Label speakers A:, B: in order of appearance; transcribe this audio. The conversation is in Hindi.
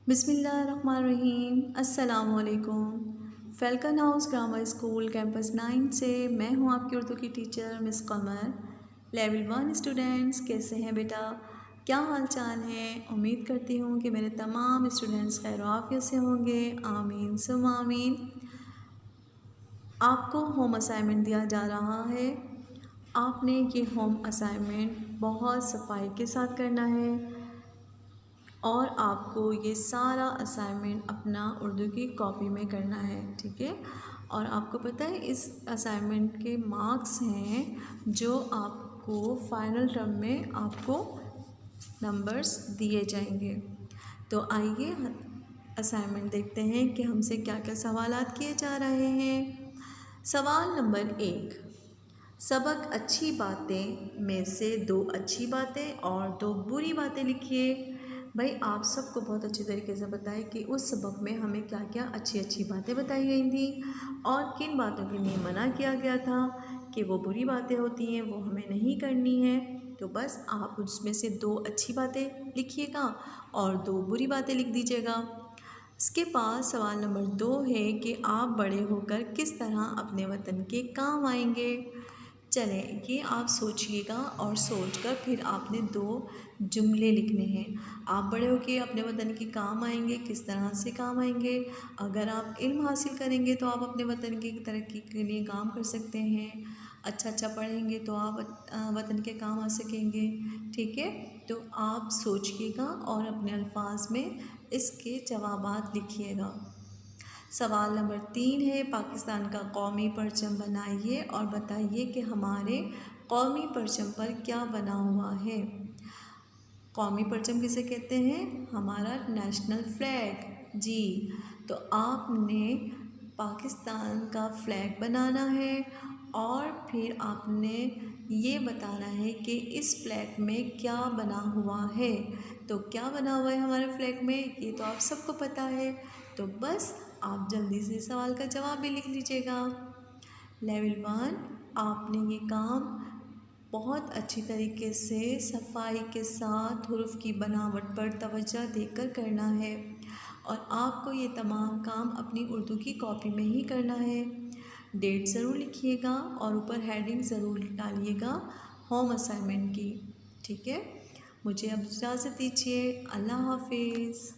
A: बिस्मिल्लाहिर्रहमानिर्रहीम। अस्सलामुअलैकुम। Falcon house grammar school campus 9 से मैं हूं आपकी उर्दू की टीचर मिस कमर। लेवल 1 स्टूडेंट्स कैसे हैं बेटा, क्या हाल चाल है। उम्मीद करती हूं कि मेरे तमाम स्टूडेंट्स खैर आफियत से होंगे। आमीन सुम आमीन। आपको होम असाइनमेंट दिया जा रहा है। आपने ये होम असाइनमेंट बहुत सफाई के साथ करना है और आपको ये सारा असाइनमेंट अपना उर्दू की कॉपी में करना है, ठीक है। और आपको पता है इस असाइनमेंट के मार्क्स हैं जो आपको फाइनल टर्म में आपको नंबर्स दिए जाएंगे। तो आइए असाइनमेंट देखते हैं कि हमसे क्या क्या सवालात किए जा रहे हैं। सवाल नंबर 1, सबक अच्छी बातें में से 2 अच्छी बातें और 2 बुरी बातें लिखिए। भाई आप सबको बहुत अच्छी तरीके से बताएं कि उस सबक में हमें क्या क्या अच्छी अच्छी बातें बताई गई थी और किन बातों के लिए मना किया गया था कि वो बुरी बातें होती हैं, वो हमें नहीं करनी है। तो बस आप उसमें से 2 अच्छी बातें लिखिएगा और 2 बुरी बातें लिख दीजिएगा। इसके पास सवाल नंबर 2 है कि आप बड़े होकर किस तरह अपने वतन के काम आएंगे। चलें, ये आप सोचिएगा और सोचकर फिर आपने 2 जुमले लिखने हैं। आप बड़े होकर अपने वतन के काम आएंगे, किस तरह से काम आएंगे। अगर आप इल्म हासिल करेंगे तो आप अपने वतन की तरक्की के लिए काम कर सकते हैं। अच्छा पढ़ेंगे तो आप वतन के काम आ सकेंगे, ठीक है। तो आप सोचिएगा और अपने अल्फाज में इसके जवाबात लिखिएगा। सवाल नंबर 3 है, पाकिस्तान का कौमी परचम बनाइए और बताइए कि हमारे कौमी परचम पर क्या बना हुआ है। कौमी परचम किसे कहते हैं? हमारा नेशनल फ्लैग जी। तो आपने पाकिस्तान का फ्लैग बनाना है और फिर आपने ये बताना है कि इस फ्लैग में क्या बना हुआ है। तो क्या बना हुआ है हमारे फ्लैग में, ये तो आप सबको पता है। तो बस आप जल्दी से सवाल का जवाब भी लिख लीजिएगा। लेवल 1 आपने ये काम बहुत अच्छी तरीके से सफाई के साथ हुरूफ की बनावट पर तवज्जो देकर करना है और आपको ये तमाम काम अपनी उर्दू की कॉपी में ही करना है। डेट ज़रूर लिखिएगा और ऊपर हेडिंग ज़रूर डालिएगा होम असाइनमेंट की, ठीक है। मुझे अब इजाज़त दीजिए। अल्लाह हाफिज़।